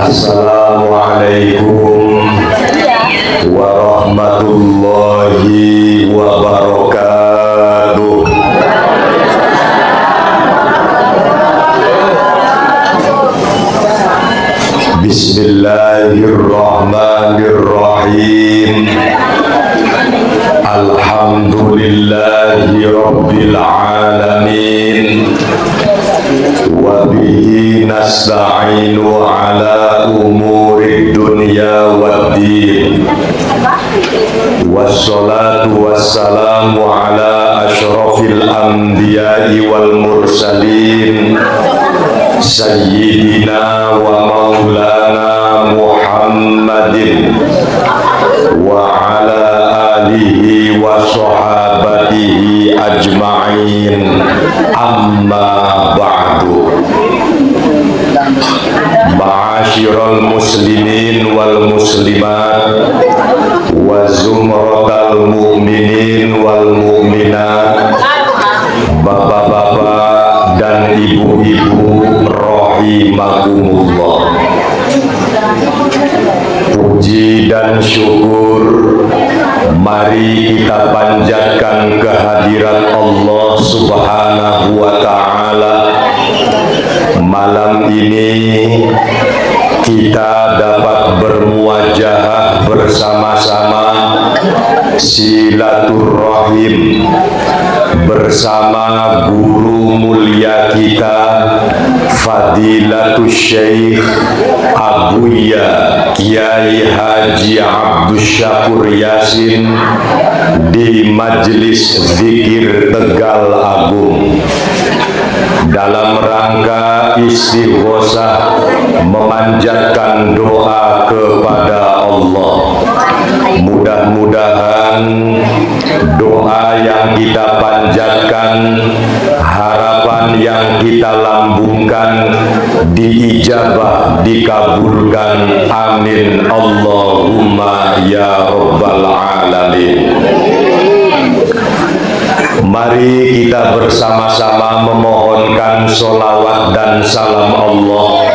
Assalamualaikum warahmatullahi wabarakatuh. Bismillahirrahmanirrahim. Alhamdulillahi rabbil alamin. Wa bihi nasta'inu ala umuri dunya waddin. Wassalatu wassalamu ala asyrafil anbiya'i wal mursalin Sayyidina wa maulana Muhammadin wa ala alihi wa sahabatihi ajma'in, amma ba'du. Ma'asyiral muslimin wal muslimat wa zumratal mu'minin wal mu'minat, bapak-bapak dan ibu-ibu rahimakumullah. Puji dan syukur mari kita panjatkan kehadirat Allah Subhanahu wa ta'ala. Malam ini kita dapat bermuajahah bersama-sama silaturahim bersama guru mulia kita Fadilatul Syekh Abuya Kiai Haji Abdus Syakur Yasin di Majelis Zikir Tegal Agung, dalam rangka istighosah memanjatkan doa kepada Allah. Mudah-mudahan doa yang kita panjatkan, harapan yang kita lambungkan diijabah, dikabulkan. Amin Allahumma ya rabbal alamin. Mari kita bersama-sama memohonkan sholawat dan salam Allah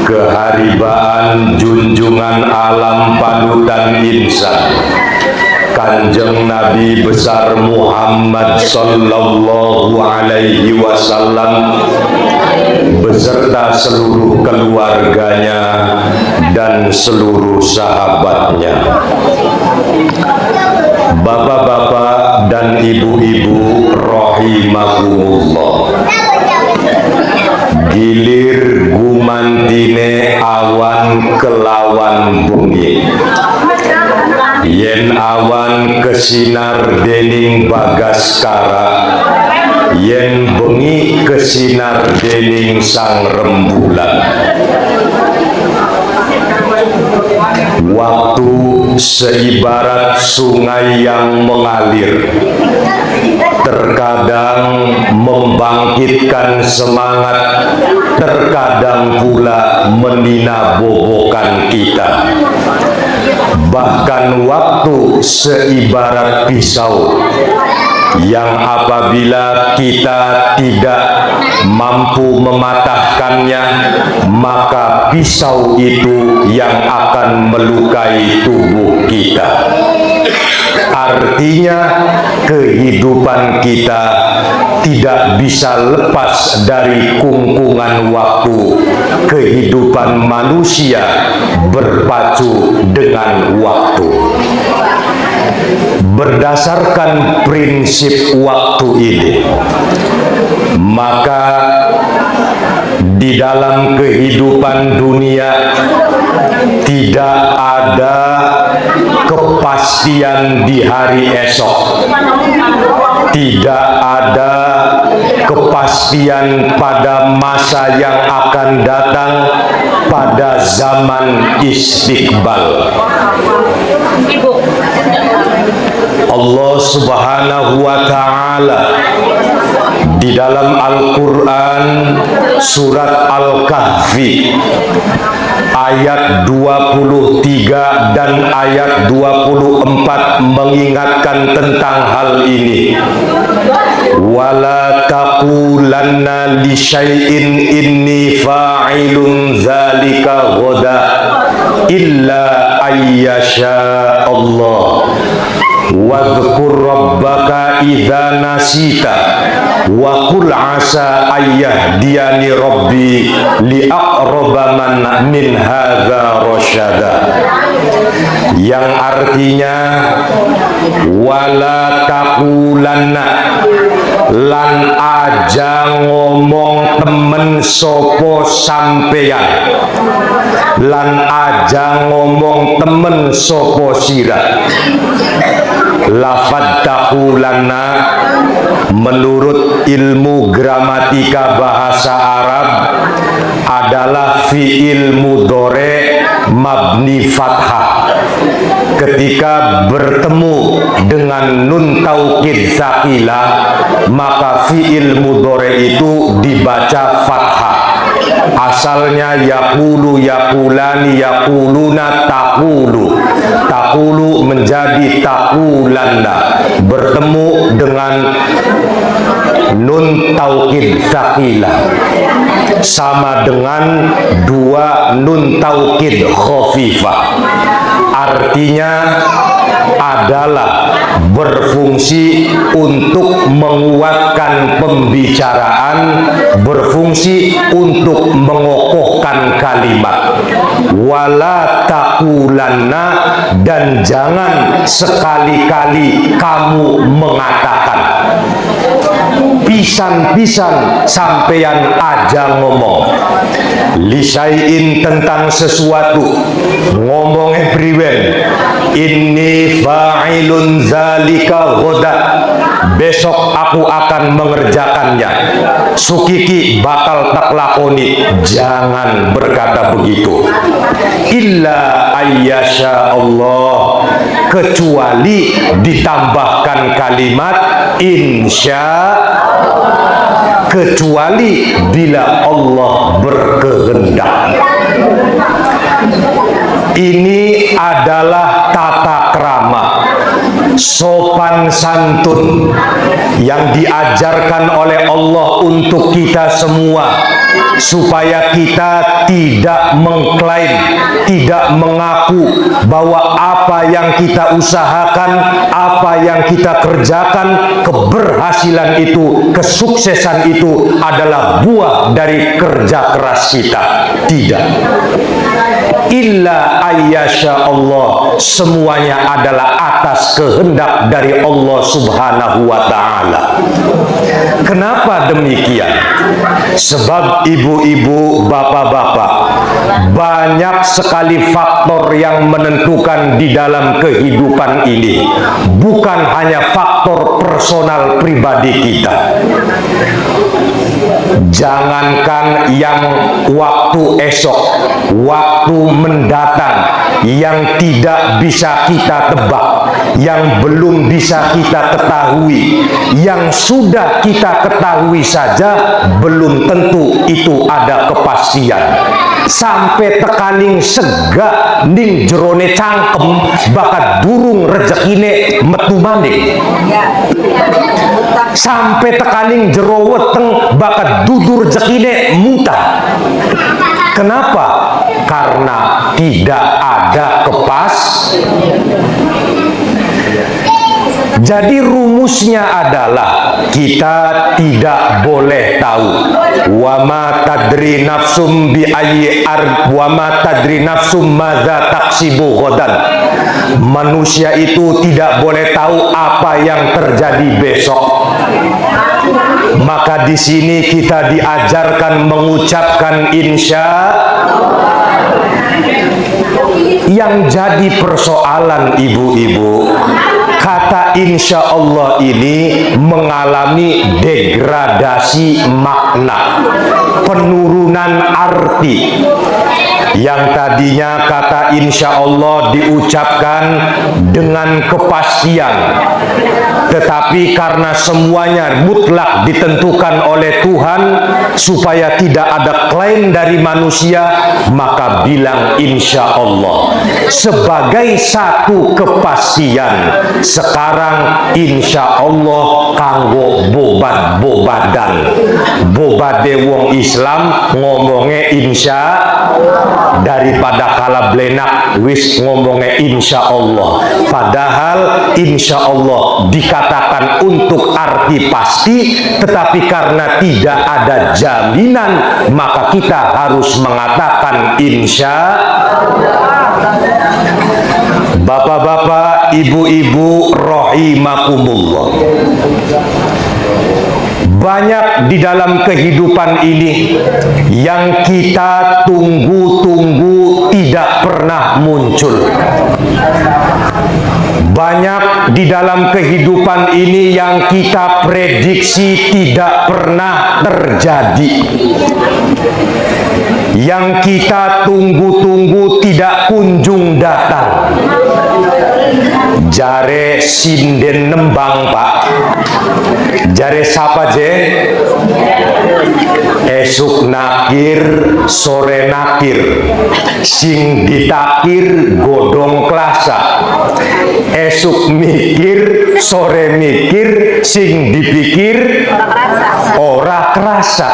keharibaan junjungan alam panutan insan Kanjeng Nabi besar Muhammad sallallahu alaihi wasallam beserta seluruh keluarganya dan seluruh sahabatnya. Bapak-bapak dan ibu-ibu rahimakumullah, gilir gumantine awan kelawan bengi, yen awan kesinar dening bagaskara, yen bengi kesinar dening sang rembulan. Waktu seibarat sungai yang mengalir, terkadang membangkitkan semangat, terkadang pula meninabobokan kita. Bahkan waktu seibarat pisau yang apabila kita tidak mampu mematahkannya, maka pisau itu yang akan melukai tubuh kita. Artinya kehidupan kita tidak bisa lepas dari kungkungan waktu. Kehidupan manusia berpacu dengan waktu. Berdasarkan prinsip waktu ini, maka di dalam kehidupan dunia tidak ada kepastian di hari esok, tidak ada kepastian pada masa yang akan datang, pada zaman istiqbal. Allah Subhanahu wa ta'ala di dalam Al-Quran surat Al-Kahfi ayat 23 dan ayat 24 mengingatkan tentang hal ini. wala taqulanna li syai'in inni fa'ilun dzalika ghoda illa ayyasha Allah wadhkur rabbaka idza nasita wa qul asa ayyahdiyani rabbi li aqraba min hadza rasyada, yang artinya wala taqulanna, lan aja ngomong temen sopo sampeyan, lan aja ngomong temen sopo sira. Lafad taqulanna menurut ilmu gramatika bahasa Arab adalah fi'il mudhari mabni fathah. Ketika bertemu dengan nun taukid tsaqilah, maka fi'il mudhari itu dibaca fathah. Asalnya yaqulu, yaqulani, yaquluna, taqulu. Taqulu menjadi taqulanna, bertemu dengan nun taukid tsaqilah, sama dengan dua nun taukid khafifah. Artinya adalah berfungsi untuk menguatkan pembicaraan, berfungsi untuk mengokohkan kalimat. Wala taqulanna, dan jangan sekali-kali kamu mengatakan. Pisan-pisan sampeyan aja ngomong lisaiin tentang sesuatu, ngomong priwen, inni fa'ilun zalika ghoda, besok aku akan mengerjakannya, sukiki bakal tak lakoni. Jangan berkata begitu. Illa ayyasha Allah, kecuali ditambahkan kalimat insya, kecuali bila Allah berkehendak. Ini adalah tata krama, sopan santun yang diajarkan oleh Allah untuk kita semua, supaya kita tidak mengklaim, tidak mengaku bahwa apa yang kita usahakan, apa yang kita kerjakan, keberhasilan itu, kesuksesan itu adalah buah dari kerja keras kita. Tidak. Illa ayyasha Allah, semuanya adalah atas kehendak dari Allah Subhanahu wa ta'ala. Kenapa demikian? Sebab ibu-ibu, bapak-bapak, banyak sekali faktor yang menentukan di dalam kehidupan ini, bukan hanya faktor personal pribadi kita. Jangankan yang waktu esok, waktu mendatang yang tidak bisa kita tebak, yang belum bisa kita ketahui, yang sudah kita ketahui saja belum tentu itu ada kepastian. Sampai tekaning sega ning jerone cangkem, bakat durung rezekine metu maning. Sampai tekaning jero weteng, bakat dudur rezekine muta. Kenapa? Karena tidak ada Jadi rumusnya adalah kita tidak boleh tahu. Wa ma tadri nafsum bi ayyi ard wa ma tadri nafsum madza taksibu ghadan. Manusia itu tidak boleh tahu apa yang terjadi besok. Maka di sini kita diajarkan mengucapkan insya. Yang jadi persoalan ibu-ibu, kata insya Allah ini mengalami degradasi makna, penurunan arti. Yang tadinya kata insya Allah diucapkan dengan kepastian, Tetapi karena semuanya mutlak ditentukan oleh Tuhan supaya tidak ada klaim dari manusia, maka bilang insya Allah sebagai satu kepastian. Sekarang insya Allah kanggo bobat-bobadan, bobade wong Islam ngomongnya insya, daripada kala blenak wis ngomongnya insya Allah. Padahal insya Allah dikatakan untuk arti pasti, tetapi karena tidak ada jaminan maka kita harus mengatakan insya. Bapak-bapak, ibu-ibu rahimakumullah, banyak di dalam kehidupan ini yang kita tunggu-tunggu tidak pernah muncul. Banyak di dalam kehidupan ini yang kita prediksi tidak pernah terjadi. Yang kita tunggu-tunggu tidak kunjung datang. Jare sinden nembang, Pak. Jare siapa je? Esuk nakir, sore nakir. Sing ditakir godong klasa. Esuk mikir, sore mikir, sing dipikir ora kerasa.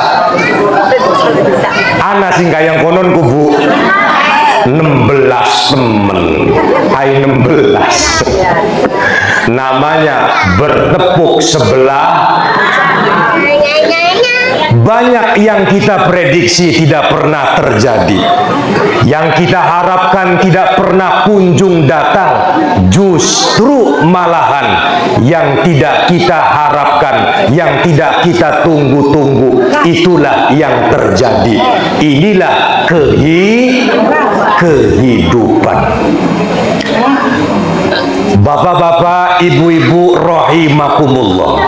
Ana sing kayang konon kubu 16 temen. Hai 16. Namanya bertepuk sebelah. Banyak yang kita prediksi tidak pernah terjadi. Yang kita harapkan tidak pernah kunjung datang. Justru malahan yang tidak kita harapkan, yang tidak kita tunggu-tunggu, itulah yang terjadi. Inilah kehidupan. Bapak-bapak, ibu-ibu rahimakumullah.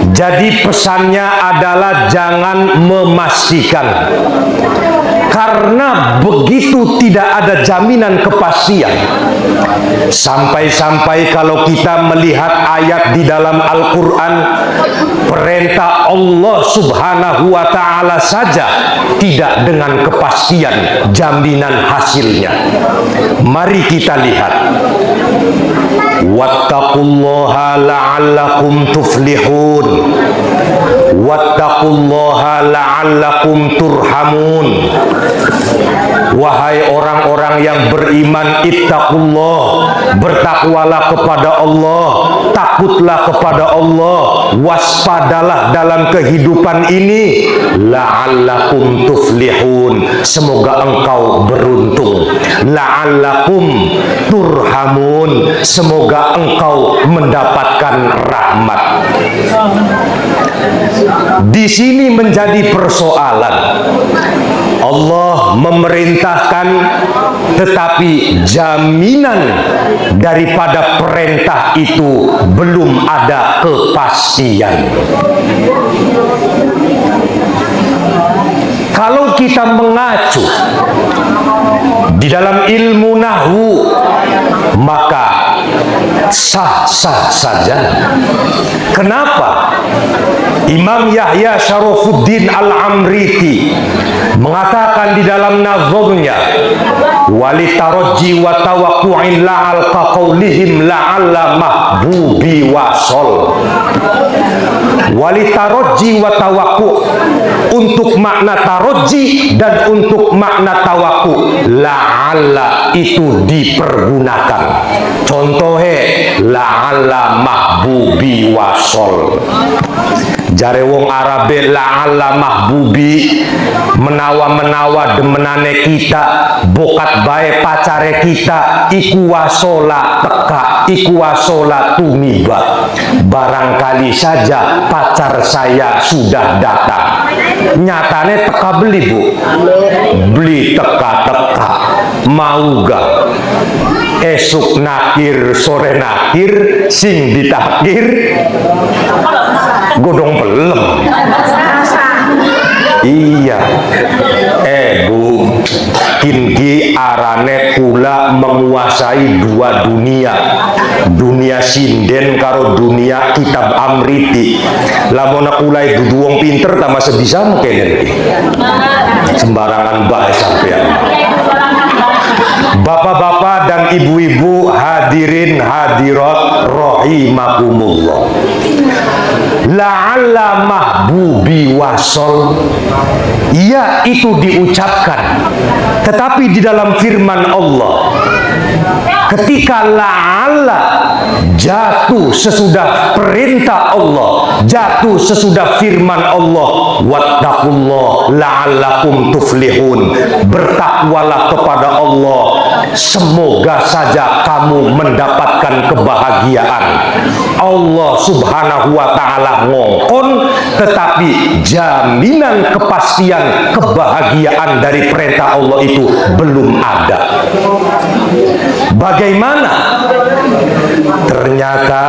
Jadi pesannya adalah jangan memastikan. Karena begitu tidak ada jaminan kepastian. Sampai-sampai kalau kita melihat ayat di dalam Al-Quran, perintah Allah subhanahu wa ta'ala saja tidak dengan kepastian jaminan hasilnya. Mari kita lihat. Wattaqullaha la'allakum tuflihun. Wattaqullaha la'allakum turhamun. Wahai orang-orang yang beriman, ittaqullah, bertakwalah kepada Allah, takutlah kepada Allah, waspadalah dalam kehidupan ini, la'allakum tuflihun, semoga engkau beruntung, la'allakum turhamun, semoga engkau mendapatkan rahmat. Di sini menjadi persoalan. Allah memerintahkan, tetapi jaminan daripada perintah itu belum ada kepastian. Kalau kita mengacu di dalam ilmu nahwu, maka sah-sah saja. Kenapa? Imam Yahya Syarafuddin Al-Amriti mengatakan di dalam nazomnya, walitarajji wa tawaqqu'in la'al qaqaulihim la'alla mahbubi wasol. Walitarajji wa tawaqqu'u, untuk makna tarajji dan untuk makna tawaqqu'u, la'alla itu dipergunakan. Contohnya la'alla mahbubi wasol. Jare wong Arabe la'alla mahbubi, menawa-menawa demenane kita, bokat bae pacare kita, iku wasola teka, iku wasola tumiba. Barangkali saja pacar saya sudah datang. Nyatane teka beli, Bu. Beli teka-teka. Mau gak? Esuk nakir, sore nakir, sing ditakir godong belum. Iya. Bu, kinki arane kula menguasai dua dunia. Dunia sinden karo dunia kitab amriti. Lamun kula dudu wong pinter tambah sebisa mungkin sembarangan bae sampean. Bapak-bapak dan ibu-ibu, hadirin hadirat rahimakumullah. La'alla mahbubi wasol, ya itu diucapkan, tetapi di dalam firman Allah ketika la'alla jatuh sesudah perintah Allah, jatuh sesudah firman Allah, wattaqullah la'allakum tuflihun, bertakwalah kepada Allah, semoga saja kamu mendapatkan kebahagiaan. Allah subhanahu wa ta'ala ngongkon, tetapi jaminan kepastian kebahagiaan dari perintah Allah itu belum ada. Bagaimana? Ternyata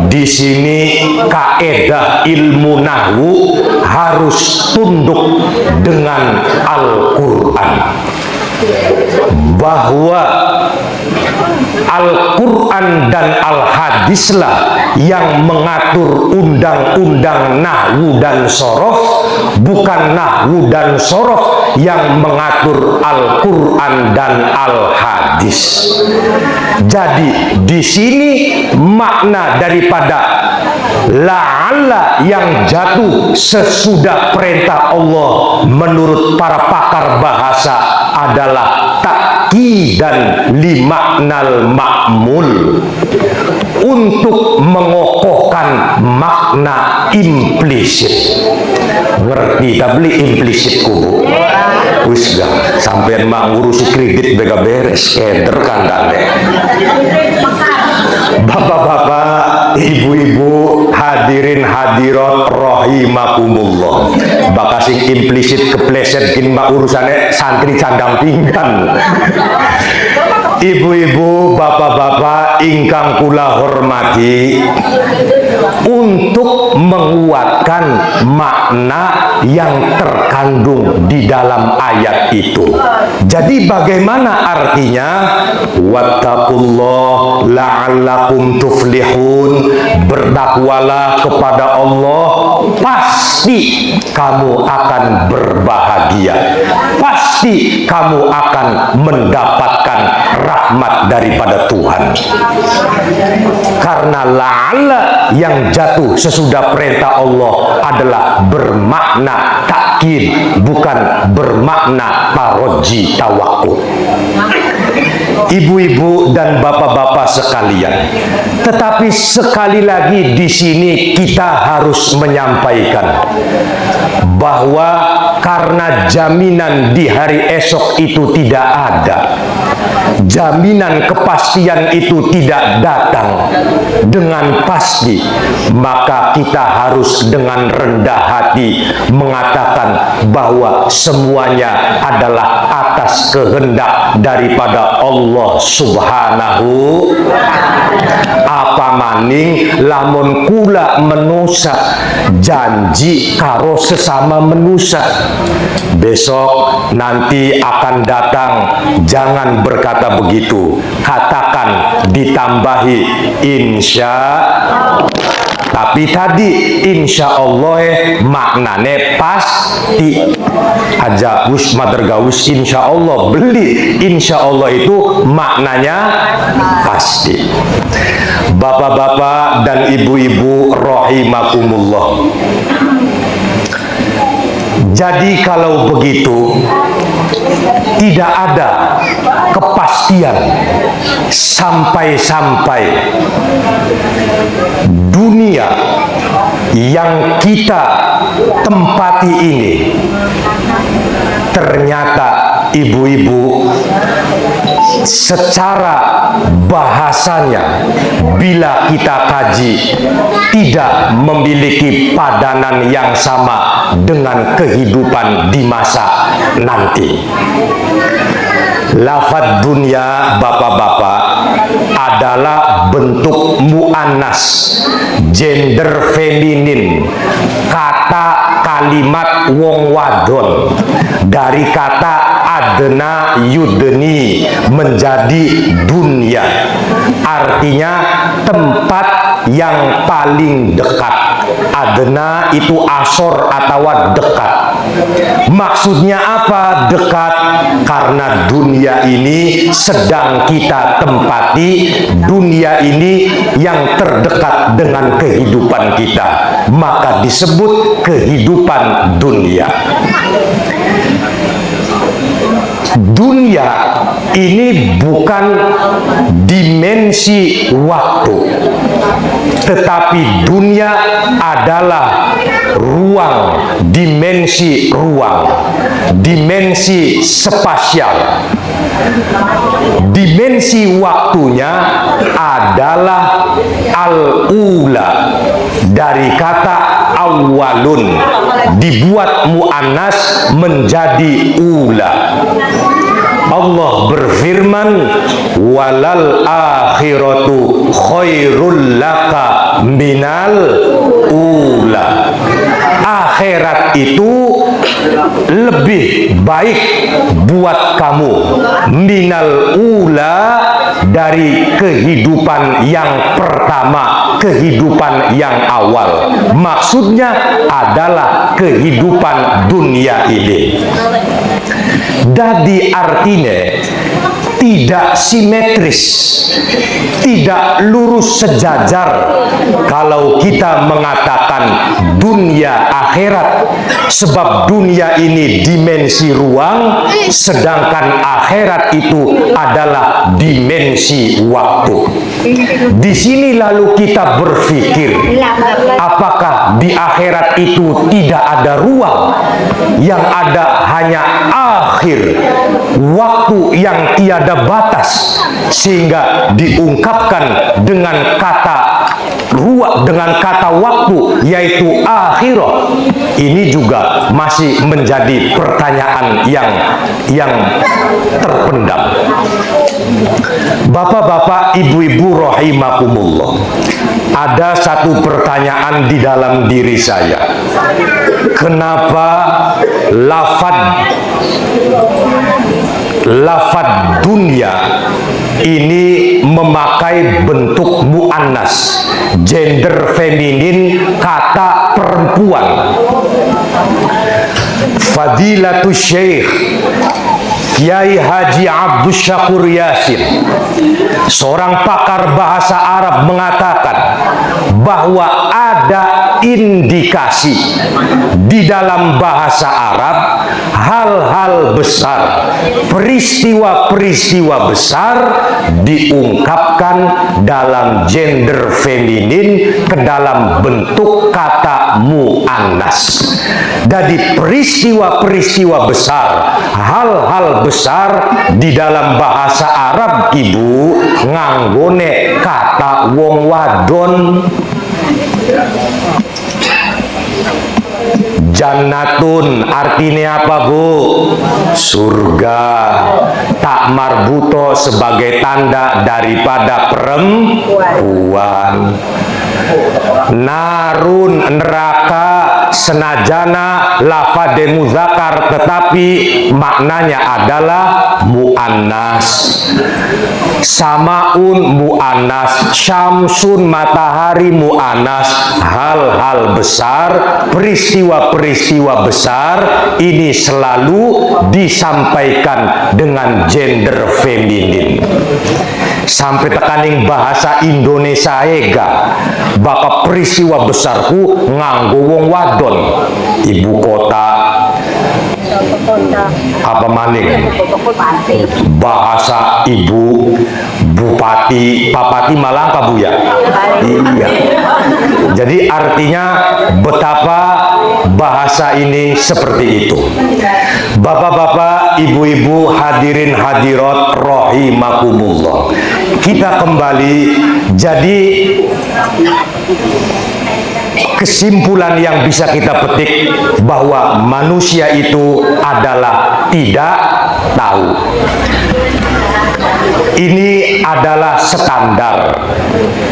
di sini kaedah ilmu nahwu harus tunduk dengan Al-Quran, bahwa Al-Quran dan Al-Hadislah yang mengatur undang-undang nahwu dan sorof, bukan nahwu dan sorof yang mengatur Al-Quran dan Al-Hadis. Jadi di sini makna daripada la'alla yang jatuh sesudah perintah Allah menurut para pakar bahasa adalah dan limaknal ma'mul, untuk mengokohkan makna implisit. Ngerti tabli implisit kubu? Wis gak sampean mak ngurusi kredit bega beres keder kandane. Bapak-bapak, ibu-ibu, hadirin hadirat rahimakumullah. Bakasing implisit kepleset gini mak urusannya santri candang pinggan. Ibu-ibu, bapak-bapak ingkang kula hormati, untuk menguatkan makna yang terkandung di dalam ayat itu. Jadi bagaimana artinya? Wattaqullah la'allakum tuflihun, bertakwalah kepada Allah, pasti kamu akan berbahagia, pasti kamu akan mendapatkan rahmat daripada Tuhan. Karena la'alla yang jatuh sesudah perintah Allah adalah bermakna takkid, bukan bermakna taroji tawakul. Ibu-ibu dan bapak-bapak sekalian, tetapi sekali lagi di sini kita harus menyampaikan bahwa karena jaminan di hari esok itu tidak ada, jaminan kepastian itu tidak datang dengan pasti, maka kita harus dengan rendah hati mengatakan bahwa semuanya adalah atas kehendak daripada Allah subhanahu. Apa maning lamun kula menusa janji karo sesama menusa, besok nanti akan datang, jangan berkata begitu, katakan ditambahi insya. Tapi tadi insya Allah maknane pasti aja wis madergawis insya Allah beli, insya Allah itu maknanya pasti. Bapak-bapak dan ibu-ibu rahimakumullah, jadi kalau begitu tidak ada kepastian sampai-sampai dunia yang kita tempati ini ternyata ibu-ibu secara bahasanya bila kita kaji tidak memiliki padanan yang sama dengan kehidupan di masa nanti. Lafaz dunia, bapak-bapak, adalah bentuk muannas, gender feminin, kata kalimat wong wadon dari kata adna yudni menjadi dunia, artinya tempat yang paling dekat. Adna itu asor atau dekat. Maksudnya apa dekat? Karena dunia ini sedang kita tempati, dunia ini yang terdekat dengan kehidupan kita, maka disebut kehidupan dunia. Dunia ini bukan dimensi waktu, tetapi dunia adalah ruang, dimensi ruang, dimensi spasial. Dimensi waktunya adalah al-ula, dari kata awalun, dibuat mu'annas menjadi ula. Allah berfirman, walal akhiratu khairul laka minal ula. Akhirat itu lebih baik buat kamu minal ula, dari kehidupan yang pertama, kehidupan yang awal. Maksudnya adalah kehidupan dunia ini. Jadi artinya tidak simetris, tidak lurus sejajar kalau kita mengatakan dunia akhirat, sebab dunia ini dimensi ruang, sedangkan akhirat itu adalah dimensi waktu. Di sini lalu kita berpikir, apakah di akhirat itu tidak ada ruang, yang ada hanya akhir, waktu yang tiada batas, sehingga diungkapkan dengan kata ruang, dengan kata waktu, yaitu akhirah. Ini juga masih menjadi pertanyaan yang terpendam. Bapak-bapak, ibu-ibu rahimakumullah, ada satu pertanyaan di dalam diri saya. Kenapa lafad dunia ini memakai bentuk mu'annas, gender feminin, kata perempuan? Fadilatul Syekh Kiai Haji Abdus Syakur Yasin, seorang pakar bahasa Arab, mengatakan bahwa ada indikasi di dalam bahasa Arab hal-hal besar, peristiwa-peristiwa besar diungkapkan dalam gender feminin ke dalam bentuk kata mu'annas. Jadi peristiwa-peristiwa besar, hal-hal besar di dalam bahasa Arab, ibu, nganggone kata wong wadon. Jannatun artinya apa, Bu? Surga. Tak marbuto sebagai tanda daripada perempuan. Narun neraka, senajana lafade muzakkar tetapi maknanya adalah muannas. Samaun muannas, syamsun matahari muannas. Hal-hal besar, peristiwa-peristiwa besar ini selalu disampaikan dengan gender feminin. Sampai tekaning bahasa Indonesia ega, baka peristiwa besarku nganggo wong wadon. Ibu kota, apa maning, bahasa ibu, bupati, papati Malangka, Bu ya. Iya. Jadi artinya betapa bahasa ini seperti itu. Bapak-bapak, ibu-ibu, hadirin hadirat rahimakumullah. Kita kembali, jadi kesimpulan yang bisa kita petik bahwa manusia itu adalah tidak tahu. Ini adalah standar.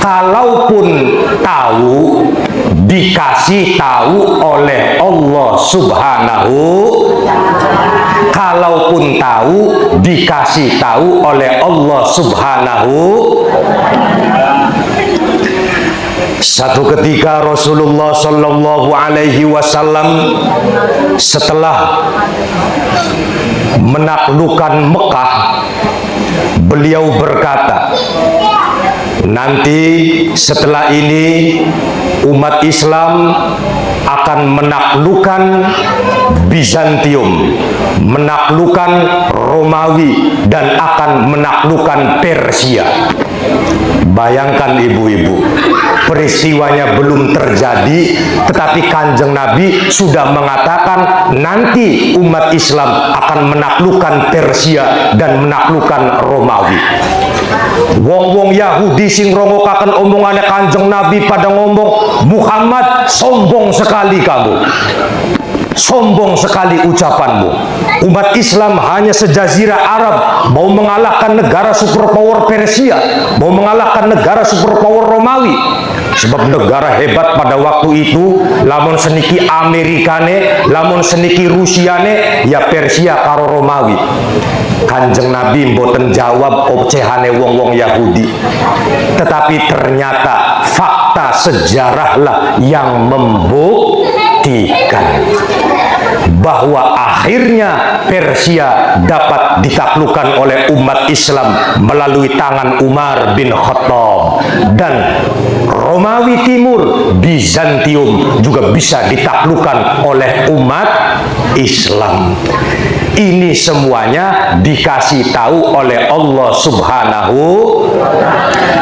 Kalaupun tahu, dikasih tahu oleh Allah Subhanahu. Kalaupun tahu, dikasih tahu oleh Allah Subhanahu. Satu ketika Rasulullah Shallallahu Alaihi Wasallam setelah menaklukkan Mekah, beliau berkata, nanti setelah ini umat Islam akan menaklukkan Bizantium, menaklukkan Romawi, dan akan menaklukkan Persia. Bayangkan ibu-ibu, peristiwanya belum terjadi, tetapi Kanjeng Nabi sudah mengatakan nanti umat Islam akan menaklukkan Persia dan menaklukkan Romawi. Wong-wong Yahudi sing rongokaken omongannya Kanjeng Nabi pada ngomong, Muhammad, sombong sekali kamu, sombong sekali ucapanmu. Umat Islam hanya sejazirah Arab, mau mengalahkan negara superpower Persia, mau mengalahkan negara superpower Romawi. Sebab negara hebat pada waktu itu, lamun seniki Amerikane, lamun seniki Rusiane, ya Persia karo Romawi. Kanjeng Nabi mboten jawab ocehane wong-wong Yahudi, tetapi ternyata fakta sejarahlah yang membuktikan bahwa akhirnya Persia dapat ditaklukkan oleh umat Islam melalui tangan Umar bin Khattab, dan Romawi Timur, Bizantium juga bisa ditaklukkan oleh umat Islam. Ini semuanya dikasih tahu oleh Allah Subhanahu.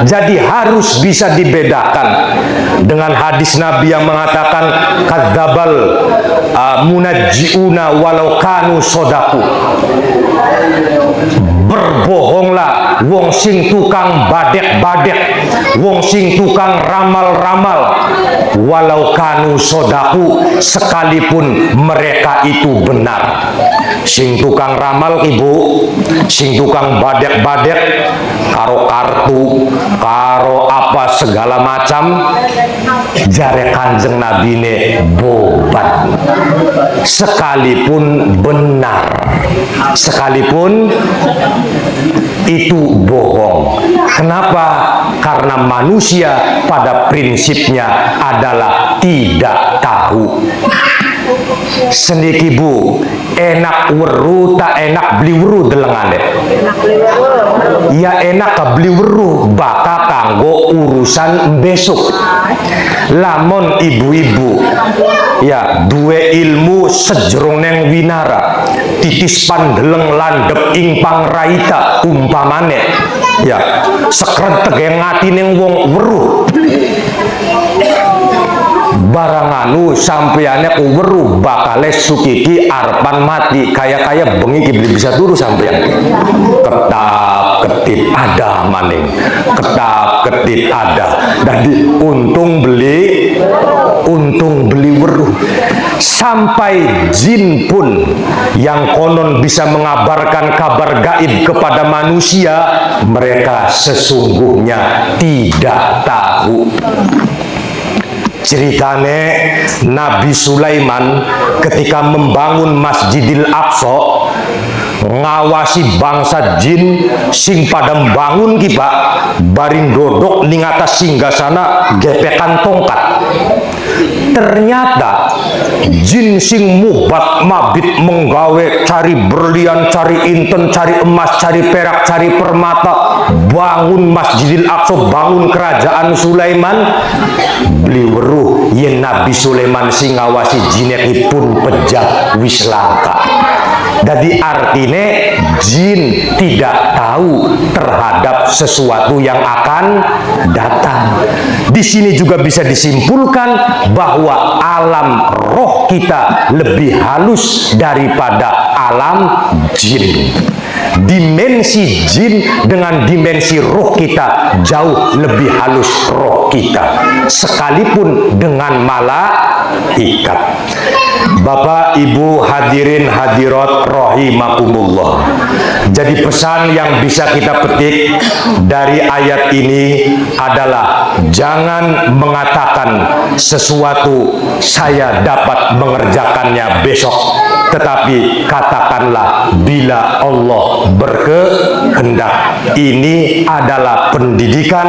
Jadi harus bisa dibedakan dengan hadis Nabi yang mengatakan kadzabal munajjiuna walau kanu sodaku. Berbohonglah wong sing tukang badek-badek, wong sing tukang ramal-ramal, walau kanu sodaku, sekalipun mereka itu benar. Sing tukang ramal ibu, sing tukang badek-badek karo kartu, karo apa segala macam, jare Kanjeng Nabi ne bobat, sekalipun benar, sekalipun itu bohong. Kenapa? Karena manusia pada prinsipnya adalah tidak tahu. Seniki bu, enak weru tak enak beli weru delengane. Ya enak beli weru baka kanggo urusan besok. Lamun ibu-ibu ya duwe ilmu sejrong neng winara, titis pandeleng landep ing pangraita umpamane, ya sekret tegeng ngati neng wong weruh. Baranganu sampeyannya ku weruh bakale sukiki arpan mati, kaya-kaya bengi beli bisa turu sampeyan. Ketap ketit ada maning, ketap ketit ada. Jadi untung beli weruh. Sampai jin pun yang konon bisa mengabarkan kabar gaib kepada manusia, mereka sesungguhnya tidak tahu. Ceritane Nabi Sulaiman ketika membangun Masjidil Aqsa, ngawasi bangsa jin sing pada bangun kipa baring dodok ning atas singgasana gepekan tongkat. Ternyata jin sing mubat mabit menggawe cari berlian, cari inten, cari emas, cari perak, cari permata, bangun Masjidil Aqsa, bangun kerajaan Sulaiman, beli weruh yen Nabi Sulaiman sing ngawasi jinekipun pejah wis langka. Jadi artinya jin tidak tahu terhadap sesuatu yang akan datang. Di sini juga bisa disimpulkan bahwa alam roh kita lebih halus daripada alam jin. Dimensi jin dengan dimensi roh kita jauh lebih halus roh kita, sekalipun dengan malaikat. Bapak, Ibu, hadirin hadirat rahimakumullah. Jadi pesan yang bisa kita petik dari ayat ini adalah jangan mengatakan sesuatu saya dapat mengerjakannya besok, tetapi katakanlah bila Allah berkehendak. Ini adalah pendidikan,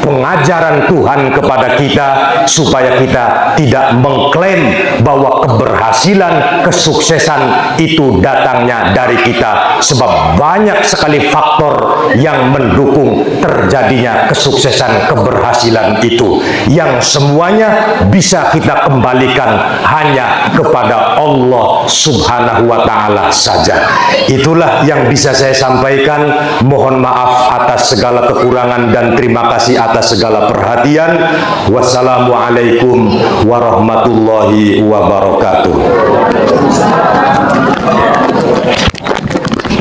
pengajaran Tuhan kepada kita supaya kita tidak mengklaim bahwa keberhasilan, kesuksesan itu datangnya dari kita, sebab banyak sekali faktor yang mendukung terjadinya kesuksesan, keberhasilan itu, yang semuanya bisa kita kembalikan hanya kepada Allah Subhanahu wa Ta'ala saja. Itulah yang bisa saya sampaikan. Mohon maaf atas segala kekurangan dan terima kasih atas segala perhatian. Wassalamualaikum warahmatullahi wabarakatuh.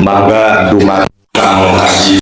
Mangga dumateng Haji